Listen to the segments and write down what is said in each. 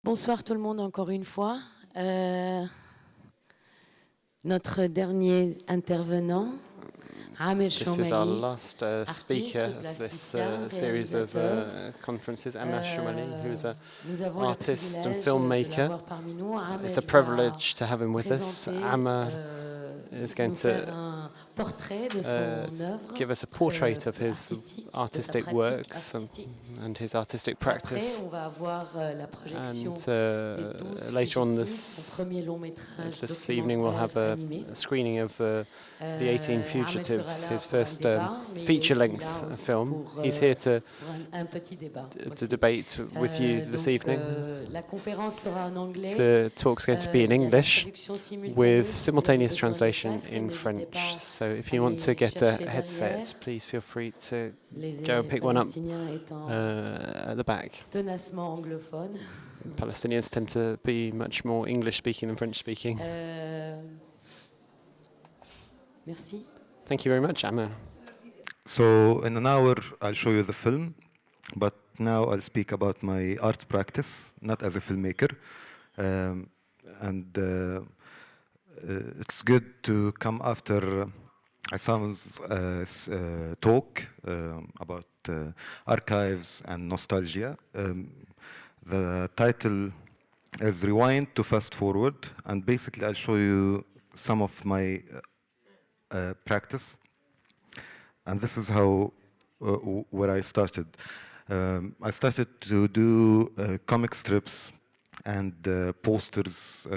Bonsoir tout le monde encore une fois. Notre dernier intervenant, Amer This is our Shomali, last speaker of this series of conferences, Amer Shomali, who's an artist and filmmaker. It's a privilege to have him with us. Amer is going to give us a portrait of his artistic works and his artistic practice. And later on this evening we'll have a screening of The 18 Fugitives, his first feature-length film. He's here to debate with you this evening. The talk's going to be in English with simultaneous translation in French. So if you want to get a headset, please feel free to go and pick one up at the back. Palestinians tend to be much more English-speaking than French-speaking. Merci. Thank you very much, Amer. So in an hour, I'll show you the film, but now I'll speak about my art practice, not as a filmmaker. It's good to come after Assam's talk about archives and nostalgia. The title is Rewind to Fast Forward, and basically I'll show you some of my practice. And this is how where I started. I started to do comic strips and posters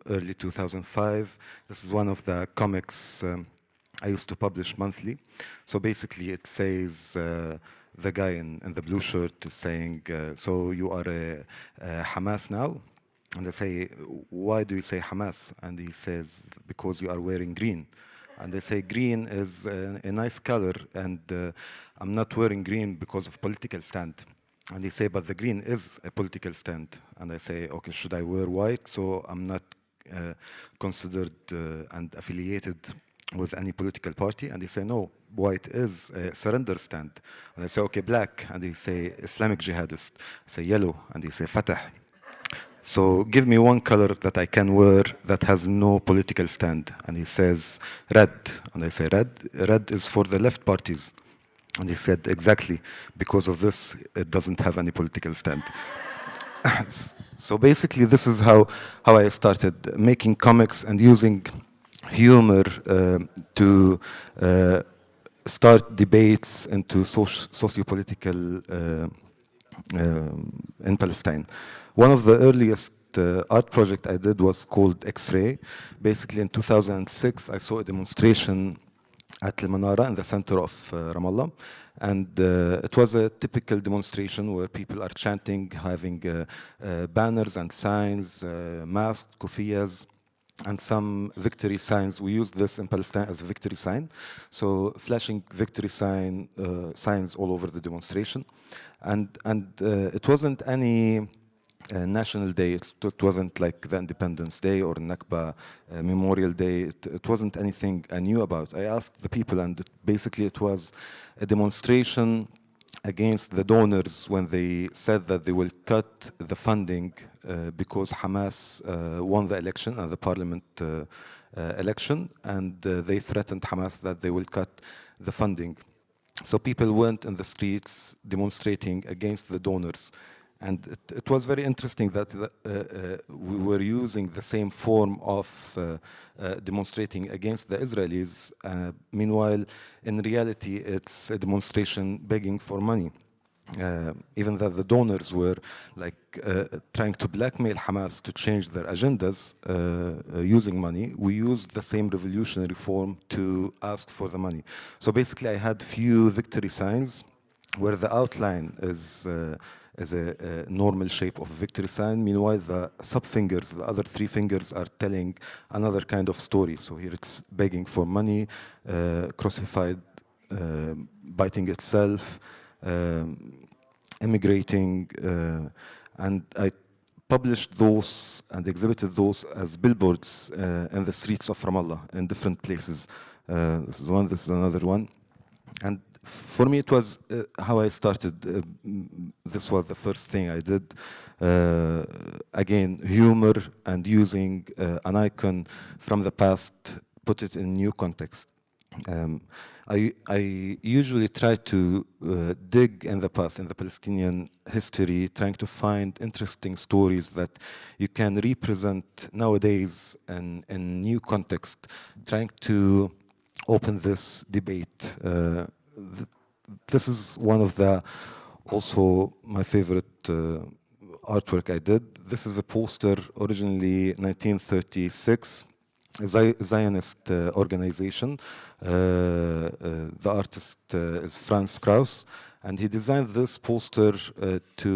early 2005. This is one of the comics I used to publish monthly. So basically it says, the guy in the blue shirt is saying, so you are a Hamas now? And I say, why do you say Hamas? And he says, because you are wearing green. And they say green is a nice color, and I'm not wearing green because of political stand. And they say, but the green is a political stand. And I say, okay, should I wear white so I'm not considered and affiliated with any political party? And they say, no, white is a surrender stand. And I say, okay, black. And they say, Islamic jihadist. I say, yellow. And they say, Fatah. So give me one color that I can wear that has no political stand. And he says, red. And I say, red? Red is for the left parties. And he said, exactly, because of this, it doesn't have any political stand. So basically, this is how I started making comics and using humor to start debates into socio-political in Palestine. One of the earliest art project I did was called X-Ray. Basically, in 2006, I saw a demonstration at Al Manara in the center of Ramallah. And it was a typical demonstration where people are chanting, having banners and signs, masks, kufiyas, and some victory signs. We use this in Palestine as a victory sign. So flashing victory signs all over the demonstration. And it wasn't any National Day. It wasn't like the Independence Day or Nakba Memorial Day. It wasn't anything I knew about. I asked the people, and basically it was a demonstration against the donors when they said that they will cut the funding because Hamas won the election, the parliament election, and they threatened Hamas that they will cut the funding. So people went in the streets demonstrating against the donors. And it was very interesting that we were using the same form of demonstrating against the Israelis. Meanwhile, in reality, it's a demonstration begging for money. Even that the donors were like trying to blackmail Hamas to change their agendas using money, we used the same revolutionary form to ask for the money. So basically, I had few victory signs where the outline is a normal shape of a victory sign. Meanwhile, the sub-fingers, the other three fingers, are telling another kind of story. So here it's begging for money, crucified, biting itself, immigrating, and I published those and exhibited those as billboards in the streets of Ramallah in different places. This is one, this is another one. And for me, it was how I started. This was the first thing I did. again, humor and using an icon from the past, put it in new context. I usually try to dig in the past, in the Palestinian history, trying to find interesting stories that you can represent nowadays in new context, trying to open this debate. This is one of the, also my favorite artwork I did. This is a poster, originally 1936, a Zionist organization. The artist is Franz Krauss, and he designed this poster to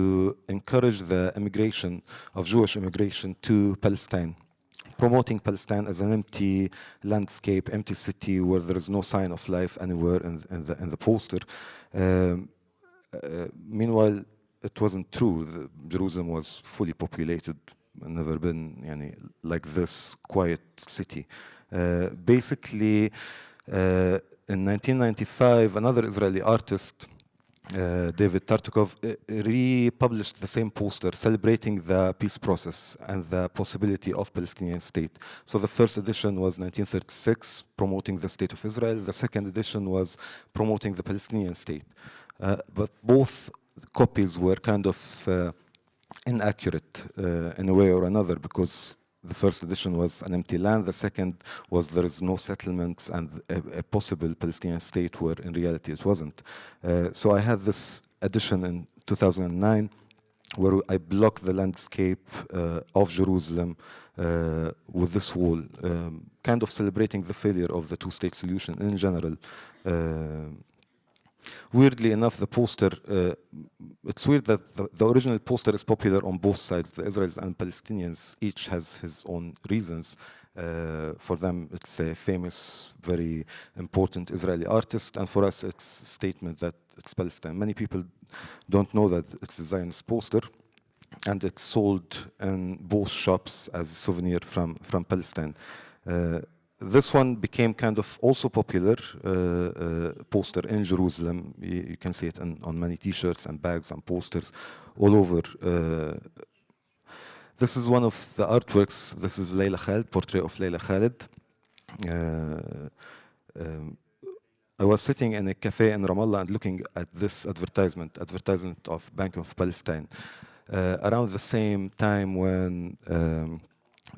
encourage the immigration of Jewish immigration to Palestine, promoting Palestine as an empty landscape, empty city where there is no sign of life anywhere in the poster. Meanwhile, it wasn't true. Jerusalem was fully populated, never been like this quiet city. Basically, in 1995, another Israeli artist, David Tartukov, republished the same poster celebrating the peace process and the possibility of Palestinian state. So the first edition was 1936, promoting the state of Israel. The second edition was promoting the Palestinian state. But both copies were kind of inaccurate in a way or another, because the first edition was an empty land, the second was there is no settlements and a possible Palestinian state, where in reality it wasn't. So I had this edition in 2009 where I blocked the landscape of Jerusalem with this wall, kind of celebrating the failure of the two-state solution in general. Weirdly enough, the poster, it's weird that the original poster is popular on both sides. The Israelis and Palestinians, each has his own reasons. For them, it's a famous, very important Israeli artist, and for us, it's a statement that it's Palestine. Many people don't know that it's a Zionist poster, and it's sold in both shops as a souvenir from Palestine. This one became kind of also popular poster in Jerusalem. You can see it on many T-shirts and bags and posters all over. This is one of the artworks. This is Layla Khaled, portrait of Layla Khaled. I was sitting in a cafe in Ramallah and looking at this advertisement of Bank of Palestine, around the same time when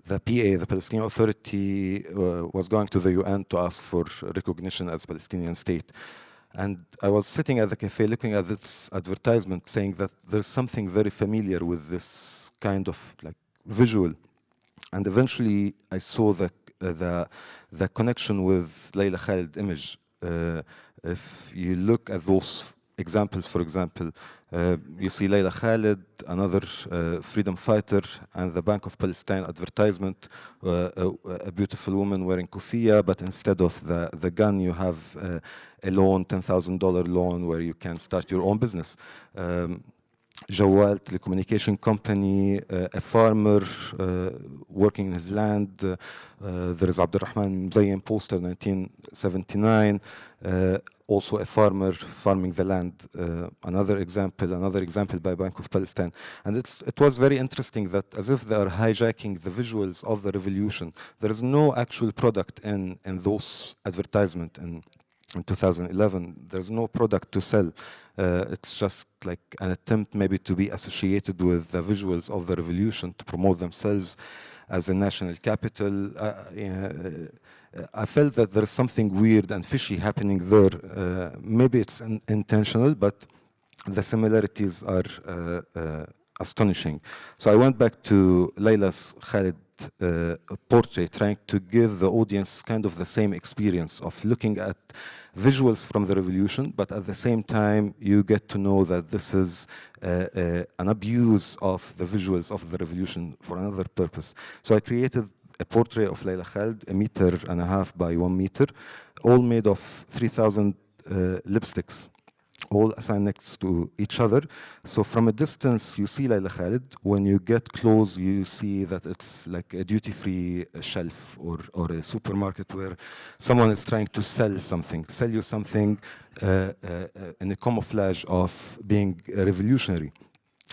the PA, the Palestinian Authority, was going to the UN to ask for recognition as Palestinian state. And I was sitting at the cafe looking at this advertisement, saying that there's something very familiar with this kind of like visual. And eventually I saw the connection with Layla Khaled image. If you look at those examples, for example, you see Layla Khaled, another freedom fighter, and the Bank of Palestine advertisement, a beautiful woman wearing kufiya, but instead of the gun, you have a loan, $10,000 loan, where you can start your own business. Jawal, telecommunication company, a farmer working in his land. There is Abdurrahman Mzayyem poster, 1979. Also a farmer farming the land. Another example by Bank of Palestine. And it was very interesting that as if they are hijacking the visuals of the revolution. There is no actual product in those advertisements in 2011. There's no product to sell. It's just like an attempt maybe to be associated with the visuals of the revolution, to promote themselves as a national capital. I felt that there's something weird and fishy happening there. Maybe it's intentional, but the similarities are astonishing. So I went back to Layla's Khaled portrait, trying to give the audience kind of the same experience of looking at visuals from the revolution, but at the same time you get to know that this is an abuse of the visuals of the revolution for another purpose. So I created a portrait of Layla Khaled, 1.5 meters by 1 meter, all made of 3,000 lipsticks, all assigned next to each other. So from a distance, you see Layla Khaled. When you get close, you see that it's like a duty-free shelf or a supermarket where someone is trying to sell you something in a camouflage of being revolutionary.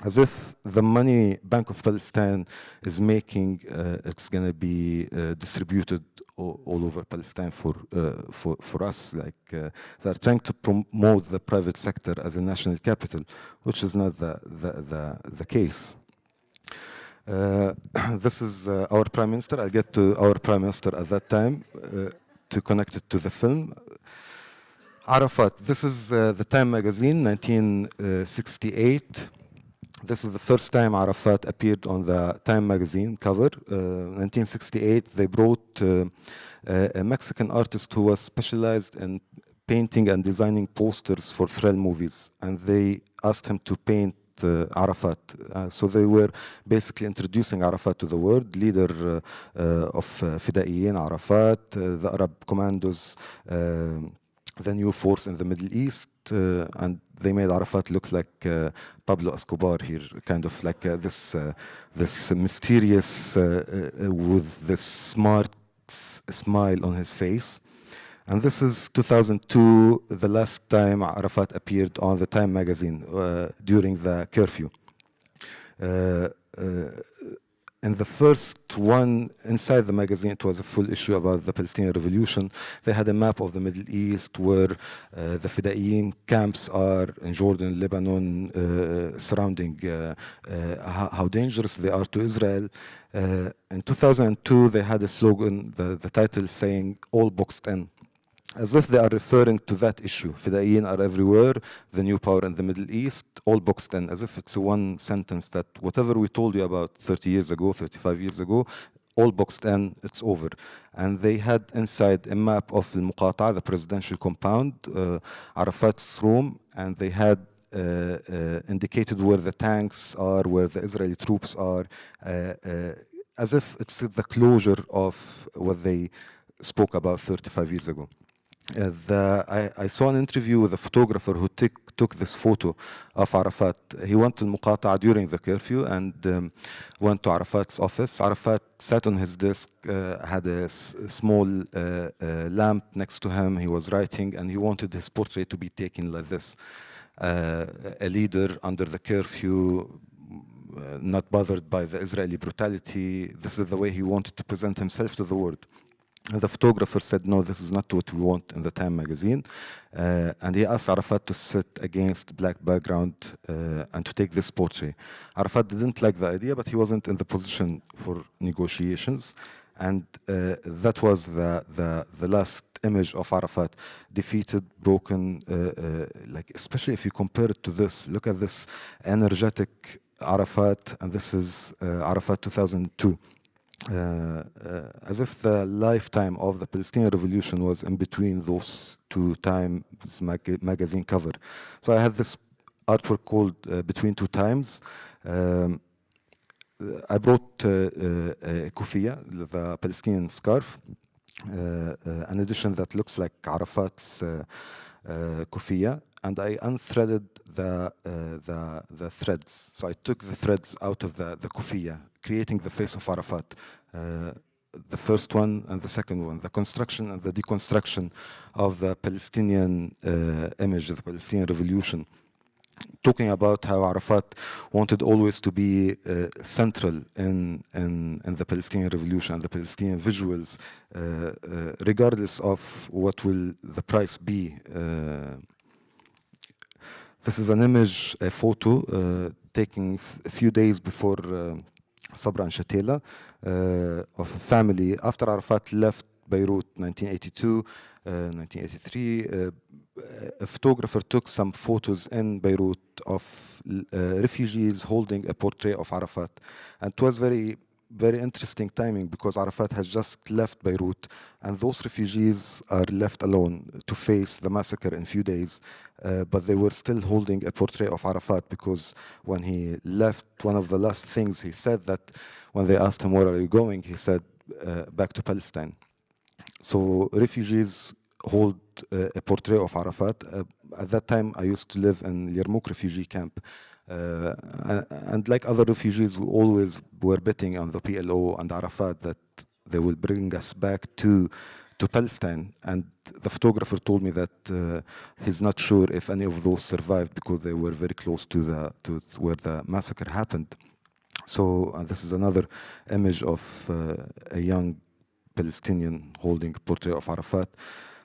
as if the money Bank of Palestine is making, it's going to be distributed all over Palestine for us. Like they're trying to promote the private sector as a national capital, which is not the case. This is our Prime Minister. I'll get to our Prime Minister at that time to connect it to the film. Arafat, this is the Time magazine, 1968. This is the first time Arafat appeared on the Time magazine cover. 1968, they brought a Mexican artist who was specialized in painting and designing posters for thrill movies, and they asked him to paint Arafat. So they were basically introducing Arafat to the world, leader of Fidaiyin, Arafat, the Arab commandos, the new force in the Middle East, and they made Arafat look like Pablo Escobar here, kind of like this mysterious with this smart smile on his face. And this is 2002, the last time Arafat appeared on the Time magazine during the curfew. In the first one, inside the magazine, it was a full issue about the Palestinian revolution. They had a map of the Middle East where the Fidaiyin camps are in Jordan, Lebanon, surrounding how dangerous they are to Israel. In 2002, they had a slogan, the title saying, "All boxed in," as if they are referring to that issue. Fidaiyin are everywhere, the new power in the Middle East, all boxed in, as if it's one sentence that whatever we told you about 30 years ago, 35 years ago, all boxed in, it's over. And they had inside a map of Al-Muqata'a, the presidential compound, Arafat's room, and they had indicated where the tanks are, where the Israeli troops are, as if it's the closure of what they spoke about 35 years ago. I saw an interview with a photographer who took this photo of Arafat. He went to Al-Muqata'a during the curfew and went to Arafat's office. Arafat sat on his desk, had a small lamp next to him. He was writing, and he wanted his portrait to be taken like this. A leader under the curfew, not bothered by the Israeli brutality. This is the way he wanted to present himself to the world. And the photographer said, "No, this is not what we want in the Time magazine." And he asked Arafat to sit against black background and to take this portrait. Arafat didn't like the idea, but he wasn't in the position for negotiations. And that was the last image of Arafat, defeated, broken, like especially if you compare it to this. Look at this energetic Arafat, and this is Arafat 2002. As if the lifetime of the Palestinian revolution was in between those two Times magazine cover. So I had this artwork called Between Two Times. I brought a kufiya, the Palestinian scarf, an edition that looks like Arafat's kufiya, and I unthreaded the threads. So I took the threads out of the kufiya, creating the face of Arafat. The first one and the second one, the construction and the deconstruction of the Palestinian image, the Palestinian revolution. Talking about how Arafat wanted always to be central in the Palestinian revolution and the Palestinian visuals, regardless of what will the price be. This is an image, a photo taken a few days before Sabra and Shatila, of a family after Arafat left Beirut 1982, 1983. A photographer took some photos in Beirut of refugees holding a portrait of Arafat. And it was very, very interesting timing because Arafat has just left Beirut and those refugees are left alone to face the massacre in a few days. But they were still holding a portrait of Arafat because when he left, one of the last things he said that when they asked him, "Where are you going?" he said, "Back to Palestine." So refugees hold a portrait of Arafat. At that time, I used to live in Yarmouk refugee camp. And like other refugees, we always were betting on the PLO and Arafat that they will bring us back to to Palestine, and the photographer told me that he's not sure if any of those survived because they were very close to where the massacre happened. So this is another image of a young Palestinian holding a portrait of Arafat.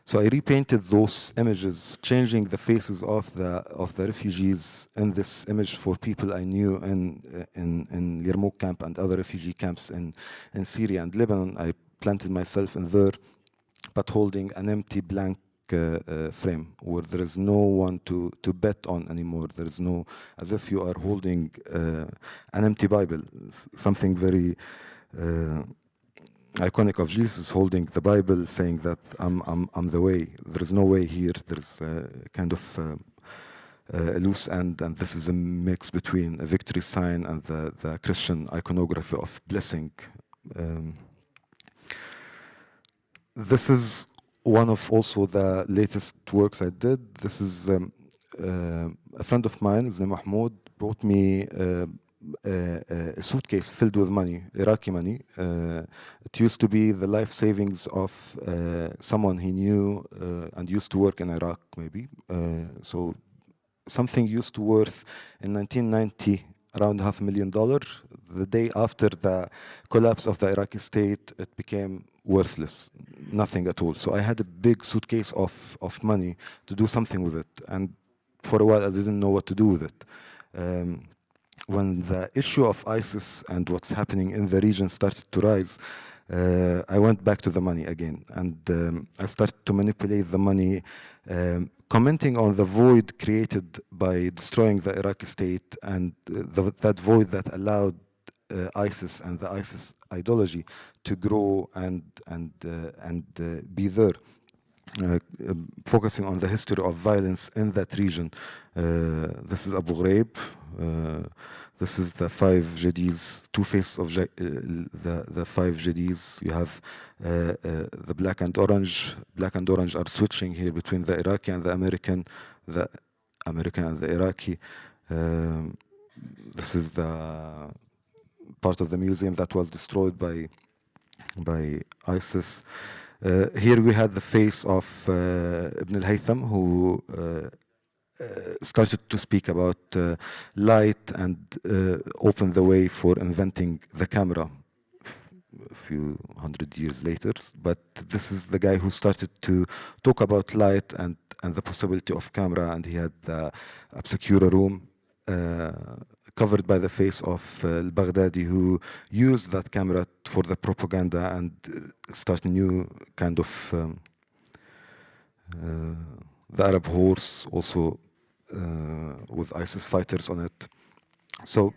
So I repainted those images, changing the faces of the refugees in this image for people I knew in Yarmouk camp and other refugee camps in Syria and Lebanon. I planted myself in there, but holding an empty blank frame where there is no one to bet on anymore. There is no, as if you are holding an empty Bible, something very iconic of Jesus holding the Bible, saying that I'm the way. There is no way here. There's kind of a loose end, and this is a mix between a victory sign and the Christian iconography of blessing. This is one of also the latest works I did. This is a friend of mine, his name Mahmoud, brought me a suitcase filled with money, Iraqi money. It used to be the life savings of someone he knew and used to work in Iraq, maybe. So something used to worth in 1990 around $500,000. The day after the collapse of the Iraqi state, it became worthless, nothing at all. So I had a big suitcase of money to do something with it. And for a while, I didn't know what to do with it. When the issue of ISIS and what's happening in the region started to rise, I went back to the money again. And I started to manipulate the money, commenting on the void created by destroying the Iraqi state and that void that allowed ISIS and the ISIS ideology to grow and be there. Focusing on the history of violence in that region. This is Abu Ghraib. This is the 5 Jadis, two faces of the 5 Jadis. You have the black and orange. Black and orange are switching here between the Iraqi and the American and the Iraqi. This is the part of the museum that was destroyed by ISIS. Here we had the face of Ibn al-Haytham, who started to speak about light and opened the way for inventing the camera a few hundred years later. But this is the guy who started to talk about light and the possibility of camera, and he had the obscura room covered by the face of al-Baghdadi, who used that camera for the propaganda and start a new kind of the Arab horse, also with ISIS fighters on it. So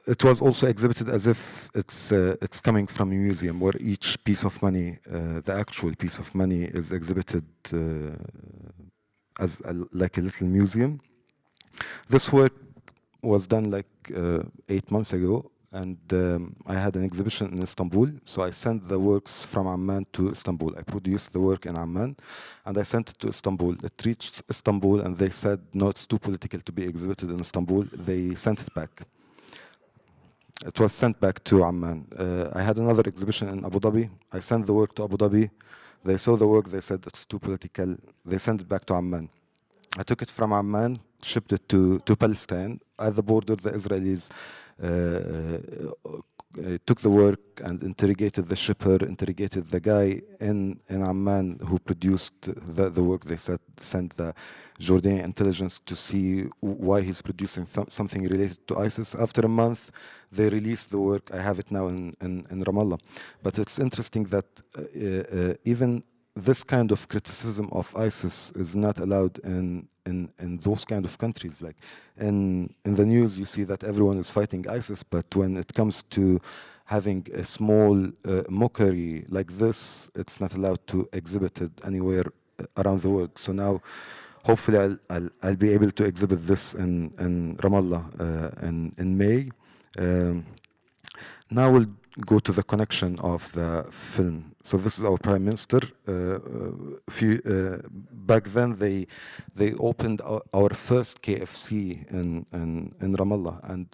it was also exhibited as if it's coming from a museum, where each piece of money, the actual piece of money, is exhibited as like a little museum. This work was done like 8 months ago, and I had an exhibition in Istanbul. So I sent the works from Amman to Istanbul. I produced the work in Amman, and I sent it to Istanbul. It reached Istanbul, and they said, no, it's too political to be exhibited in Istanbul. They sent it back. It was sent back to Amman. I had another exhibition in Abu Dhabi. I sent the work to Abu Dhabi. They saw the work. They said, it's too political. They sent it back to Amman. I took it from Amman, shipped it to Palestine. At the border, the Israelis took the work and interrogated the shipper, interrogated the guy in Amman who produced the work. They sent the Jordanian intelligence to see why he's producing something related to ISIS. After a month, they released the work. I have it now in Ramallah. But it's interesting that even this kind of criticism of ISIS is not allowed in those kind of countries. Like in the news, you see that everyone is fighting ISIS, but when it comes to having a small mockery like this, it's not allowed to exhibit it anywhere around the world. So now, hopefully, I'll be able to exhibit this in Ramallah in May. Now we'll go to the connection of the film. So this is our Prime Minister. Back then, they opened our first KFC in Ramallah, and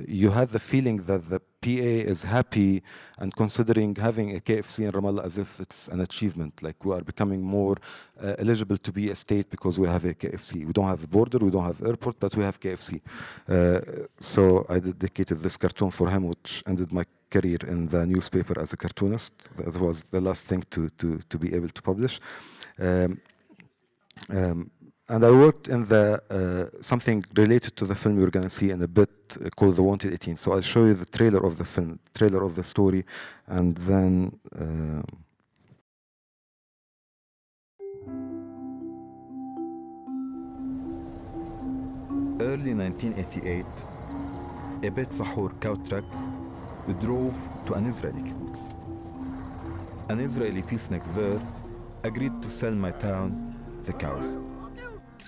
you had the feeling that the PA is happy and considering having a KFC in Ramallah as if it's an achievement. Like we are becoming more eligible to be a state because we have a KFC. We don't have a border, we don't have airport, but we have KFC. So I dedicated this cartoon for him, which ended my career in the newspaper as a cartoonist. That was the last thing to be able to publish. And I worked in the something related to the film you're going to see in a bit called The Wanted 18. So I'll show you the trailer of the film, trailer of the story, and then Early 1988, a Bet Sahur cow truck drove to an Israeli kibbutz. An Israeli peacenik there agreed to sell my town the cows.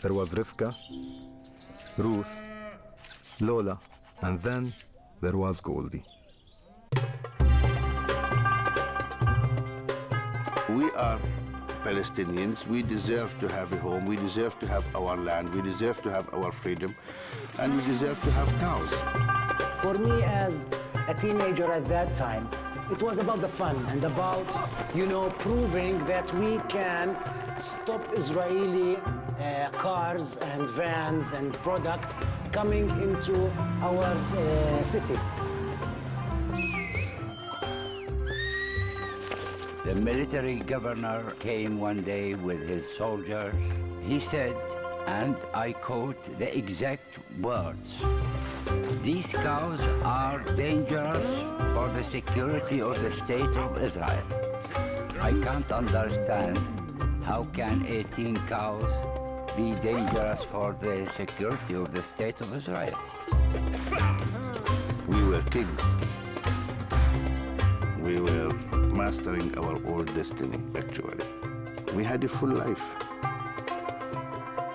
There was Rivka, Ruth, Lola, and then there was Goldie. We are Palestinians. We deserve to have a home. We deserve to have our land. We deserve to have our freedom. And we deserve to have cows. For me, as a teenager at that time, it was about the fun and about, proving that we can stop Israeli cars and vans and products coming into our city. The military governor came one day with his soldiers. He said, and I quote the exact words, "These cows are dangerous for the security of the state of Israel." I can't understand how can 18 cows be dangerous for the security of the state of Israel. We were kings. We were mastering our own destiny, actually. We had a full life.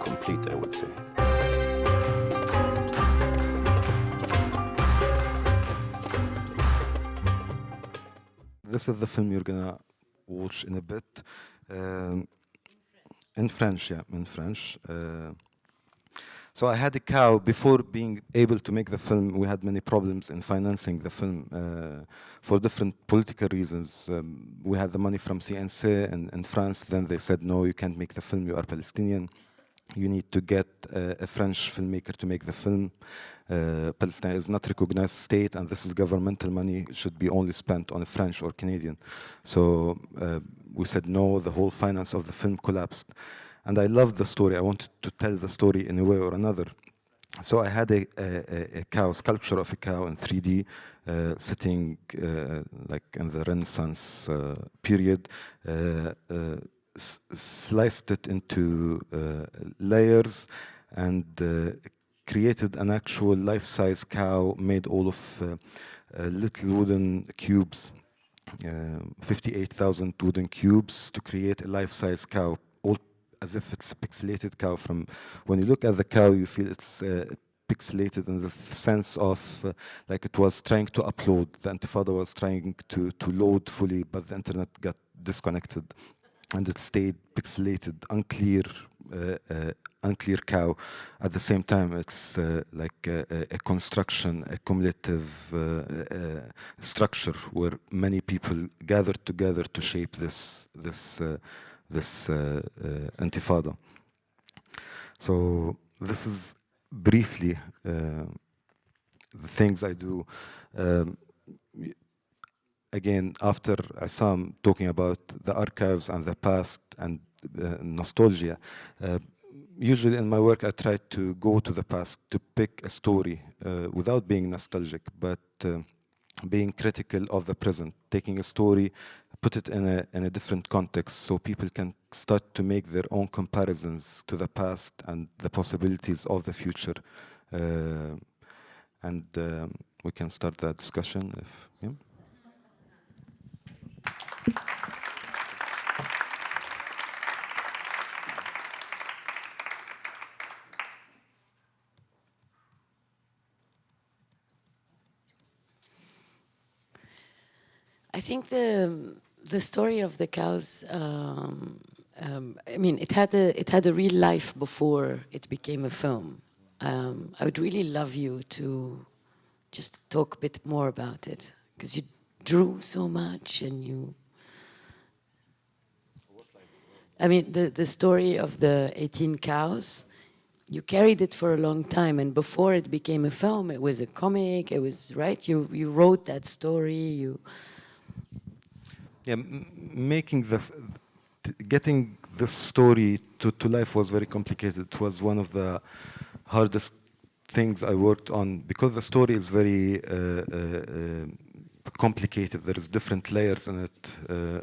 Complete, I would say. This is the film you're gonna watch in a bit. In French, yeah, in French. So I had a cow. Before being able to make the film, we had many problems in financing the film for different political reasons. We had the money from CNC in France. Then they said, no, you can't make the film. You are Palestinian. You need to get a French filmmaker to make the film. Palestine is not recognized state, and this is governmental money. It should be only spent on a French or Canadian. So we said no. The whole finance of the film collapsed. And I loved the story. I wanted to tell the story in a way or another. So I had a cow, sculpture of a cow in 3D, sitting like in the Renaissance period, sliced it into layers, and created an actual life-size cow made all of little wooden cubes, 58,000 wooden cubes to create a life-size cow, all as if it's a pixelated cow. From when you look at the cow, you feel it's pixelated in the sense of like it was trying to upload. The Intifada was trying to load fully, but the internet got disconnected, and it stayed pixelated, unclear cow. At the same time, it's like a construction, a cumulative structure where many people gathered together to shape this Intifada. So this is briefly the things I do. Again, after Assam talking about the archives and the past and nostalgia, usually in my work I try to go to the past to pick a story without being nostalgic, but being critical of the present, taking a story, put it in a different context so people can start to make their own comparisons to the past and the possibilities of the future. And we can start that discussion if, yeah. I think the story of the cows. I mean, it had a real life before it became a film. I would really love you to just talk a bit more about it, because you drew so much and you. I mean, the story of the 18 cows. You carried it for a long time, and before it became a film, it was a comic. It was right. You wrote that story. Yeah, getting this story to life was very complicated. It was one of the hardest things I worked on, because the story is very complicated. There is different layers in it.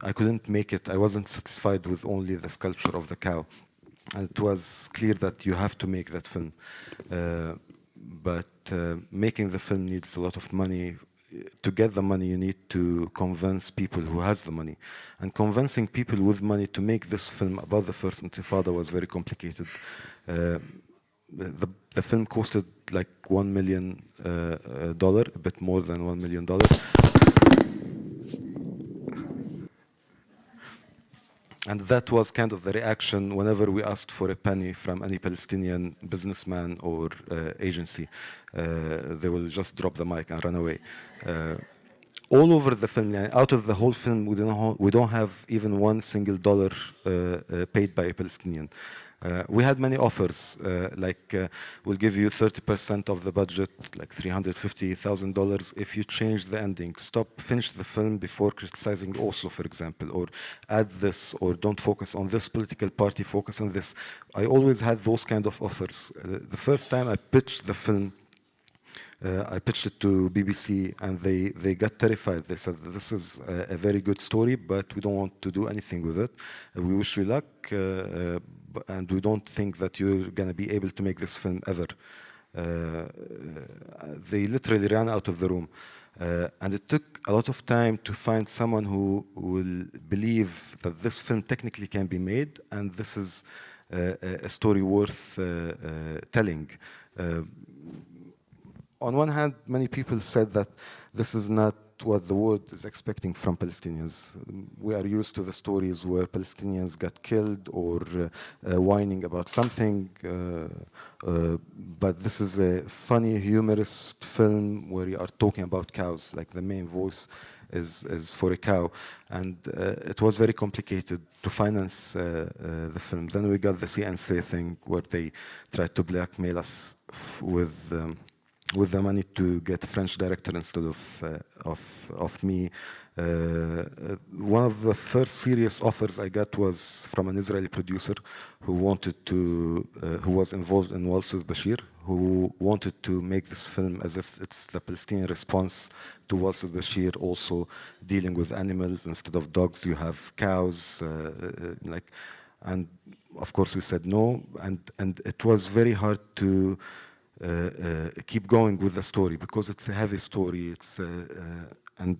I couldn't make it. I wasn't satisfied with only the sculpture of the cow. And it was clear that you have to make that film. But making the film needs a lot of money. To get the money, you need to convince people who has the money. And convincing people with money to make this film about the first Intifada was very complicated. The film costed like $1 million, a bit more than $1 million. And that was kind of the reaction whenever we asked for a penny from any Palestinian businessman or agency. They will just drop the mic and run away. All over the film, out of the whole film, we don't have even one single dollar paid by a Palestinian. We had many offers, we'll give you 30% of the budget, like $350,000, if you change the ending. Finish the film before criticizing Oslo, for example, or add this, or don't focus on this political party, focus on this. I always had those kind of offers. The first time I pitched the film, I pitched it to BBC, and they got terrified. They said, this is a very good story, but we don't want to do anything with it. We wish you luck, and we don't think that you're going to be able to make this film ever. They literally ran out of the room. And it took a lot of time to find someone who will believe that this film technically can be made, and this is a story worth telling. On one hand, many people said that this is not what the world is expecting from Palestinians. We are used to the stories where Palestinians got killed or whining about something, but this is a funny, humorous film where you are talking about cows, like the main voice is for a cow. And it was very complicated to finance the film. Then we got the CNC thing where they tried to blackmail us with the money to get a French director instead of me. One of the first serious offers I got was from an Israeli producer who was involved in Waltz's Bashir, who wanted to make this film as if it's the Palestinian response to Waltz's Bashir, also dealing with animals. Instead of dogs, you have cows, and of course we said no, and it was very hard to keep going with the story because it's a heavy story. And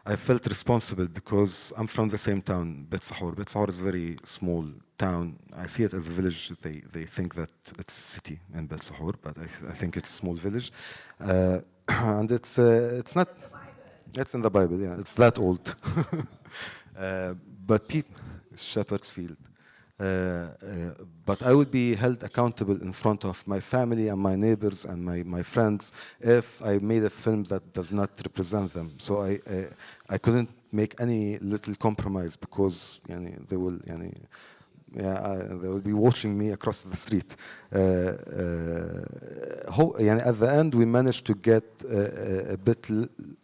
I felt responsible because I'm from the same town, Bet Sahur. Bet Sahur is a very small town. I see it as a village. They think that it's a city in Bet Sahur, but I think it's a small village. And it's not. It's in the Bible, yeah. It's that old. But Shepherd's Field. But I would be held accountable in front of my family and my neighbors and my friends if I made a film that does not represent them. So I couldn't make any little compromise because they will be watching me across the street. At the end, we managed to get a bit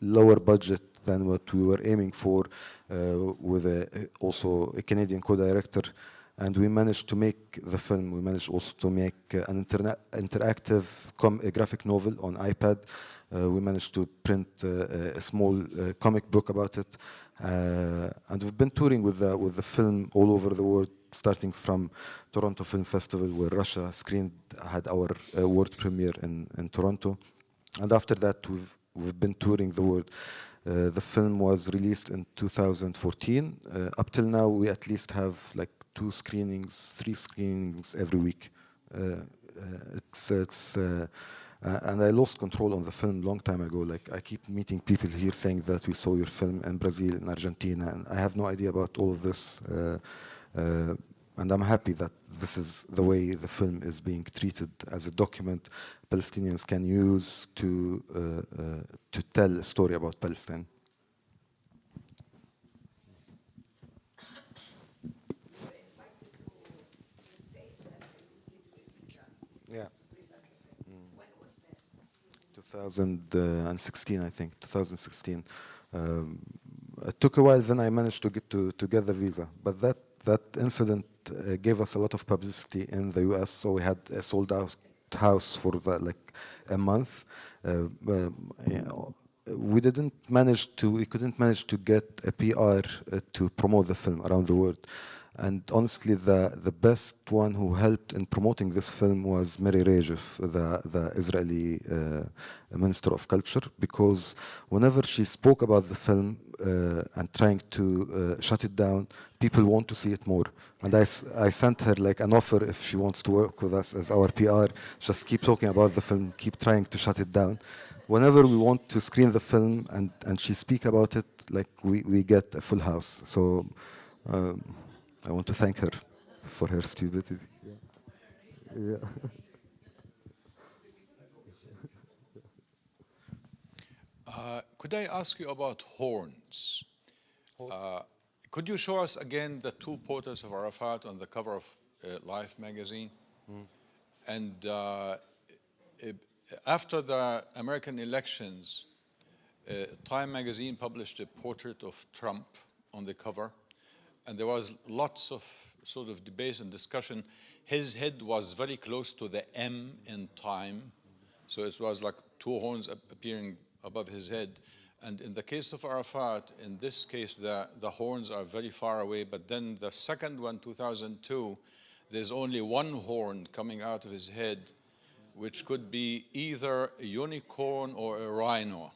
lower budget than what we were aiming for, with also a Canadian co-director. And we managed to make the film. We managed also to make an interactive graphic novel on iPad. We managed to print a small comic book about it. And we've been touring with the film all over the world, starting from Toronto Film Festival, where Russia had our world premiere in Toronto. And after that, we've been touring the world. The film was released in 2014. Up till now, we at least have 3 screenings every week. And I lost control on the film long time ago. Like, I keep meeting people here saying that we saw your film in Brazil, in Argentina, and I have no idea about all of this. And I'm happy that this is the way the film is being treated as a document Palestinians can use to tell a story about Palestine. Yeah. 2016, I think, 2016. It took a while, then I managed to get the visa. But that incident gave us a lot of publicity in the US, so we had a sold-out house for a month. We couldn't manage to get a PR to promote the film around the world. And honestly, the best one who helped in promoting this film was Mary Rejef, the Israeli Minister of Culture, because whenever she spoke about the film and trying to shut it down, people want to see it more. And I sent her like an offer if she wants to work with us as our PR, just keep talking about the film, keep trying to shut it down. Whenever we want to screen the film and she speak about it, like we get a full house. So I want to thank her for her stupidity. Yeah. Could I ask you about horns? Could you show us again the two portraits of Arafat on the cover of Life magazine? And after the American elections, Time magazine published a portrait of Trump on the cover, and there was lots of sort of debate and discussion. His head was very close to the M in Time, so it was like two horns appearing above his head. And in the case of Arafat, in this case, the horns are very far away, but then the second one, 2002, there's only one horn coming out of his head, which could be either a unicorn or a rhino.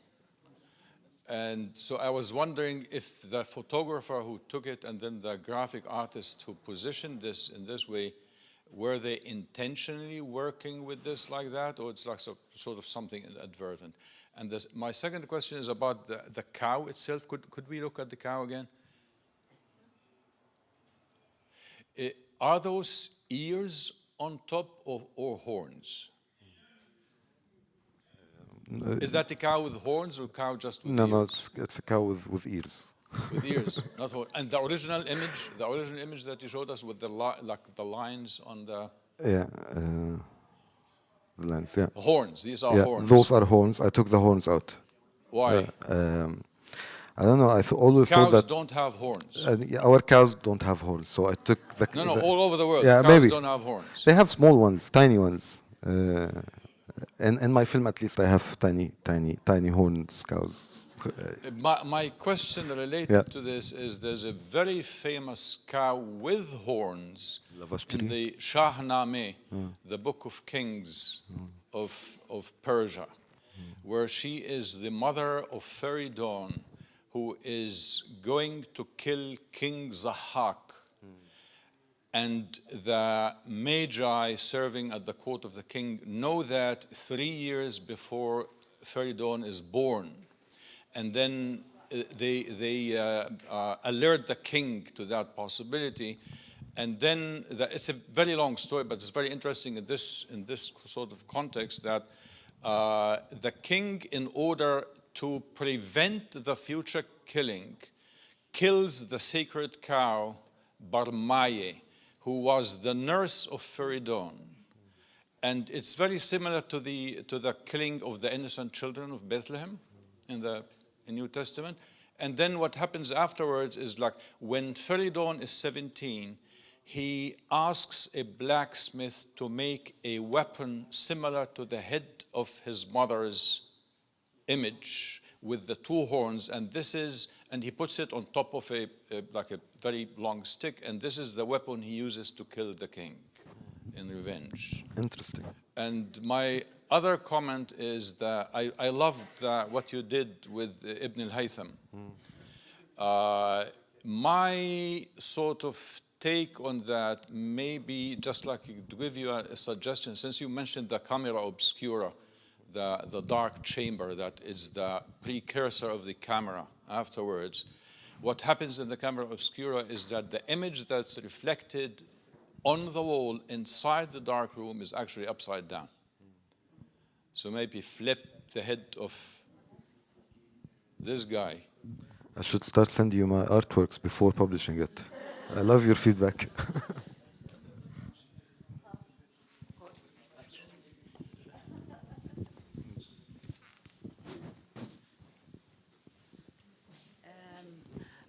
And so I was wondering if the photographer who took it and then the graphic artist who positioned this in this way, were they intentionally working with this like that, or it's like sort of something inadvertent? And my second question is about the cow itself. Could we look at the cow again? Are those ears on top or horns? Is that a cow with horns or cow just with ears? No, it's a cow with ears. With ears, not horns. And the original image that you showed us with the lines on the... Yeah, the lines, yeah. Horns, these are horns. Those are horns. I took the horns out. Why? I don't know, always thought that... Cows don't have horns. Our cows don't have horns, so I took the... No, all over the world, yeah, cows maybe. don't have horns. They have small ones, tiny ones. In my film, at least, I have tiny horns, cows. My question related to this is there's a very famous cow with horns in the Shahnameh, the Book of Kings of Persia, where she is the mother of Feridun, who is going to kill King Zahak. And the Magi serving at the court of the king know that 3 years before Feridun is born. And then they alert the king to that possibility. And then it's a very long story, but it's very interesting in this sort of context that the king, in order to prevent the future killing, kills the sacred cow Barmaye, who was the nurse of Feridun. And it's very similar to the killing of the innocent children of Bethlehem in the New Testament. And then what happens afterwards is like when Feridun is 17, he asks a blacksmith to make a weapon similar to the head of his mother's image with the two horns, and he puts it on top of a very long stick, and this is the weapon he uses to kill the king in revenge. Interesting. And my other comment is that I loved what you did with Ibn al-Haytham. My sort of take on that may be just like to give you a suggestion, since you mentioned the camera obscura the dark chamber that is the precursor of the camera afterwards, what happens in the camera obscura is that the image that's reflected on the wall inside the dark room is actually upside down. So maybe flip the head of this guy. I should start sending you my artworks before publishing it. I love your feedback.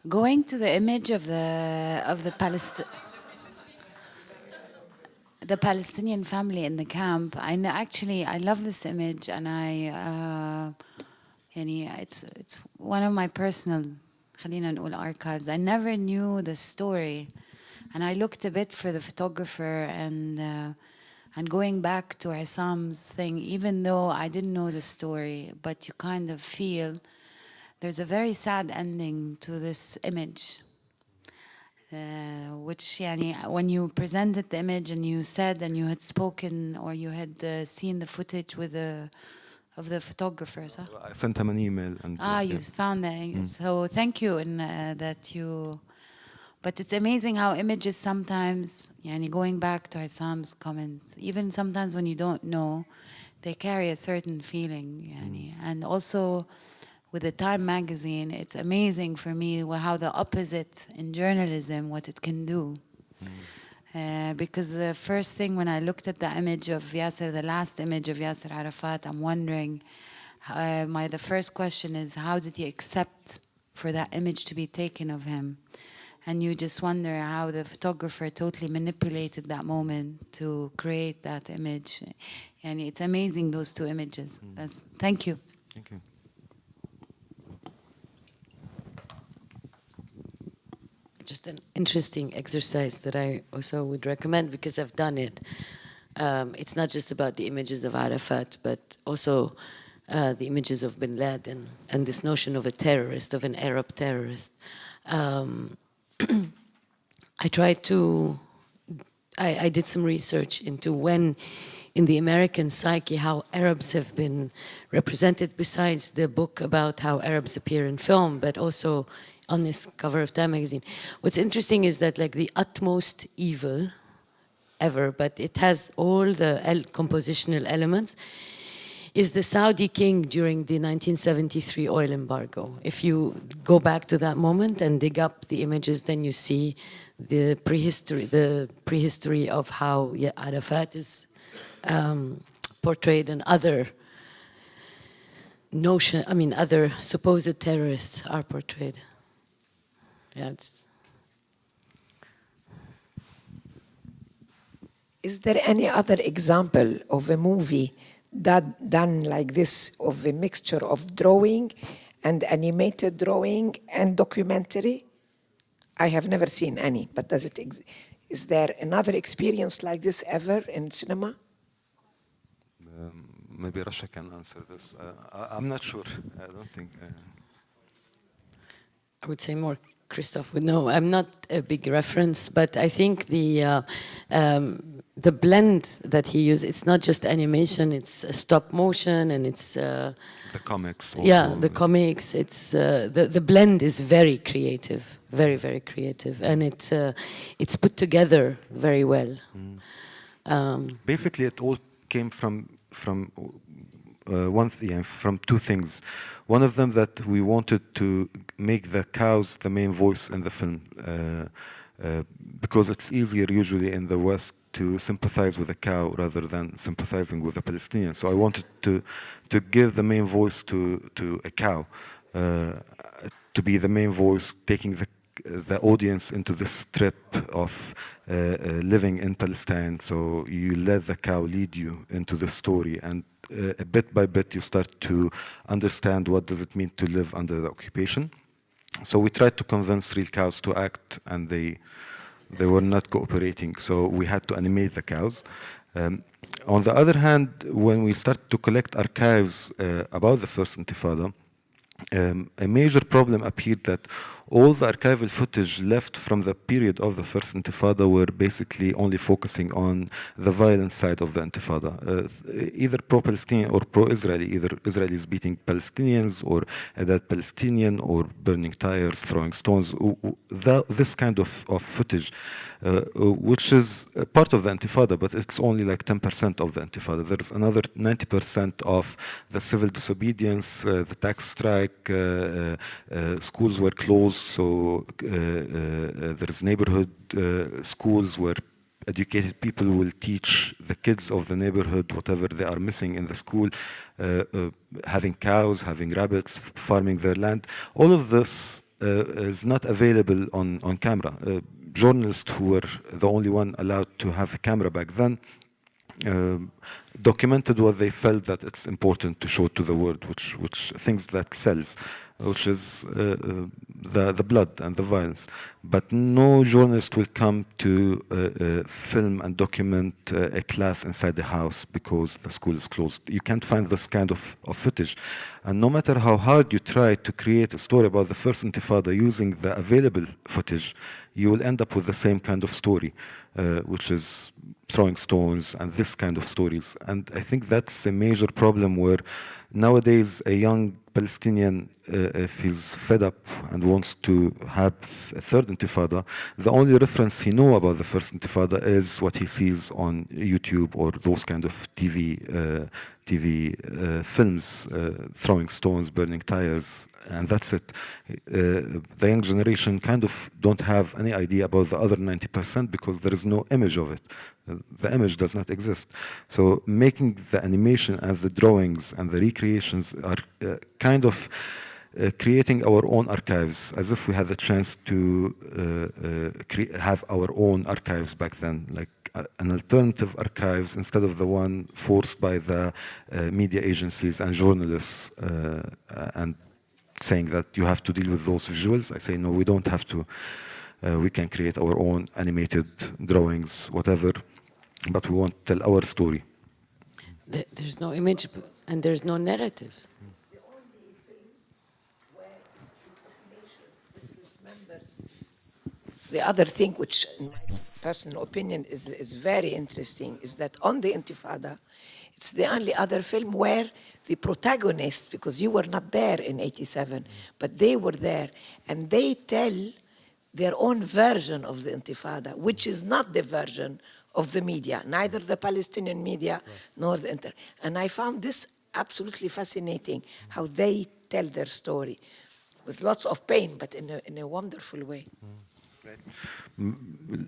Going to the image of the Palestinian family in the camp, I love this image, and it's one of my personal خلينا نقول archives. I never knew the story, and I looked a bit for the photographer, and going back to Issam's thing, even though I didn't know the story, but you kind of feel there's a very sad ending to this image, which when you presented the image and you said, and you had spoken, or you had seen the footage with of the photographer, so? I sent him an email. And you found that. So thank you that you... But it's amazing how images sometimes, going back to Issam's comments, even sometimes when you don't know, they carry a certain feeling. And also with the Time magazine, it's amazing for me how the opposite in journalism, what it can do. Because the first thing when I looked at the image of Yasser, the last image of Yasser Arafat, I'm wondering, the first question is, how did he accept for that image to be taken of him? And you just wonder how the photographer totally manipulated that moment to create that image. And it's amazing, those two images. Thank you. Thank you. Just an interesting exercise that I also would recommend, because I've done it. It's not just about the images of Arafat, but also the images of Bin Laden and this notion of a terrorist, of an Arab terrorist. I did some research into when in the American psyche how Arabs have been represented, besides the book about how Arabs appear in film, but also on this cover of Time magazine. What's interesting is that the utmost evil ever, but it has all the compositional elements, is the Saudi king during the 1973 oil embargo. If you go back to that moment and dig up the images, then you see the prehistory of how Arafat is portrayed, and other other supposed terrorists are portrayed. Is there any other example of a movie that done like this, of a mixture of drawing and animated drawing and documentary? I have never seen any, but is there another experience like this ever in cinema? Maybe Rasha can answer this. I'm not sure. I don't think. I would say more Christoph would know. I'm not a big reference, but I think the blend that he used, it's not just animation, it's stop motion, and it's the comics also. Yeah, the comics. It's the blend is very creative, very, very creative, and it's put together very well. Basically, it all came from from two things. One of them, that we wanted to make the cows the main voice in the film, because it's easier usually in the West to sympathize with a cow rather than sympathizing with a Palestinian. So I wanted to give the main voice to a cow, to be the main voice, taking the audience into this trip of living in Palestine. So you let the cow lead you into the story, and bit by bit you start to understand what does it mean to live under the occupation. So we tried to convince real cows to act, and they were not cooperating, so we had to animate the cows. On the other hand, when we started to collect archives about the first Intifada, a major problem appeared that all the archival footage left from the period of the first Intifada were basically only focusing on the violent side of the Intifada, either pro-Palestinian or pro-Israeli, either Israelis beating Palestinians or a dead Palestinian or burning tires, throwing stones, this kind of footage, which is part of the Intifada, but it's only like 10% of the Intifada. There's another 90% of the civil disobedience, the tax strike, schools were closed, so there's neighborhood schools where educated people will teach the kids of the neighborhood whatever they are missing in the school, having cows, having rabbits, farming their land. All of this is not available on camera. Journalists who were the only one allowed to have a camera back then documented what they felt that it's important to show to the world, which things that sells, which is the blood and the violence. But no journalist will come to film and document a class inside the house because the school is closed. You can't find this kind of footage. And no matter how hard you try to create a story about the first Intifada using the available footage, you will end up with the same kind of story, which is throwing stones and this kind of stories. And I think that's a major problem where nowadays a young Palestinian, if he's fed up and wants to have a third Intifada, the only reference he knows about the first Intifada is what he sees on YouTube or those kind of TV films, throwing stones, burning tires, and that's it. The young generation kind of don't have any idea about the other 90% because there is no image of it. The image does not exist. So making the animation and the drawings and the recreations are kind of creating our own archives, as if we had the chance to have our own archives back then, like an alternative archives instead of the one forced by the media agencies and journalists and saying that you have to deal with those visuals. I say, no, we don't have to. We can create our own animated drawings, whatever, but we want to tell our story. There's no image and there's no narratives. The other thing, which in my personal opinion is very interesting, is that on the Intifada, it's the only other film where the protagonist, because you were not there in 87, but they were there, and they tell their own version of the Intifada, which is not the version of the media, neither the Palestinian media nor the Inter. And I found this absolutely fascinating, how they tell their story with lots of pain, but in a wonderful way.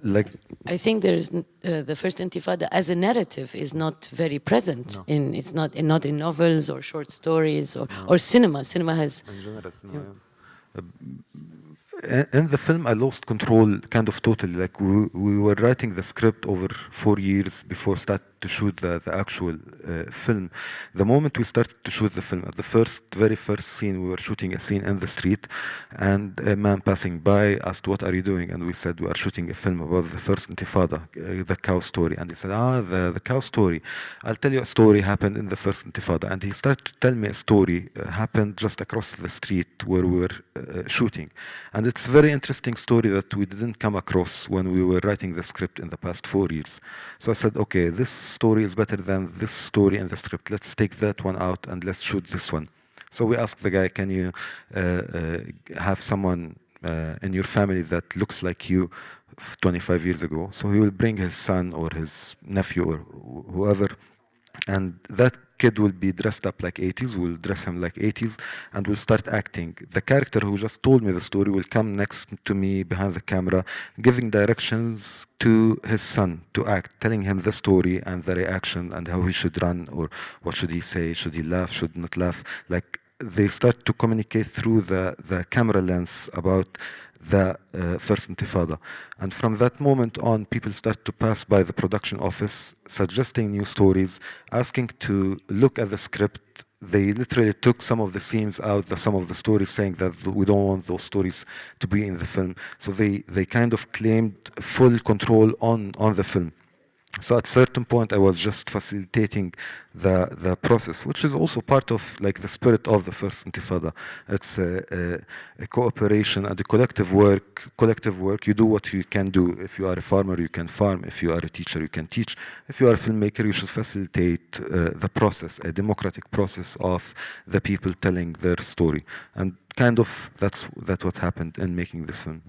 Like, I think there is the first Intifada as a narrative is not very present in not in novels or short stories or cinema. Cinema has. In the film, I lost control kind of totally. Like we were writing the script over 4 years before start to shoot the actual film. The moment we started to shoot the film, at the very first scene, we were shooting a scene in the street, and a man passing by asked, "What are you doing?" And we said, "We are shooting a film about the first Intifada, the cow story." And he said, the cow story. I'll tell you a story happened in the first Intifada. And he started to tell me a story happened just across the street where we were shooting. And it's a very interesting story that we didn't come across when we were writing the script in the past 4 years. So I said, okay, this story is better than this story in the script. Let's take that one out and let's shoot this one. So we asked the guy, can you have someone in your family that looks like you 25 years ago? So he will bring his son or his nephew or whoever, and that kid will be dressed up like 80s, we'll dress him like 80s, and we'll start acting. The character who just told me the story will come next to me behind the camera, giving directions to his son to act, telling him the story and the reaction and how he should run or what should he say, should he laugh, should not laugh. Like they start to communicate through the camera lens about the first Intifada. And from that moment on, people start to pass by the production office, suggesting new stories, asking to look at the script. They literally took some of the scenes out, some of the stories, saying that we don't want those stories to be in the film. So they kind of claimed full control on the film. So at a certain point, I was just facilitating the process, which is also part of like the spirit of the first Intifada. It's a cooperation and a collective work. Collective work. You do what you can do. If you are a farmer, you can farm. If you are a teacher, you can teach. If you are a filmmaker, you should facilitate the process, a democratic process of the people telling their story. And kind of that's what happened in making this film.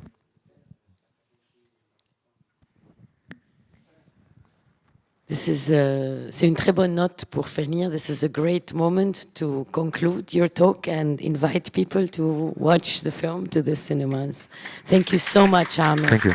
C'est une très bonne note pour finir. This is a great moment to conclude your talk and invite people to watch the film to the cinemas. Thank you so much, Amer. Thank you.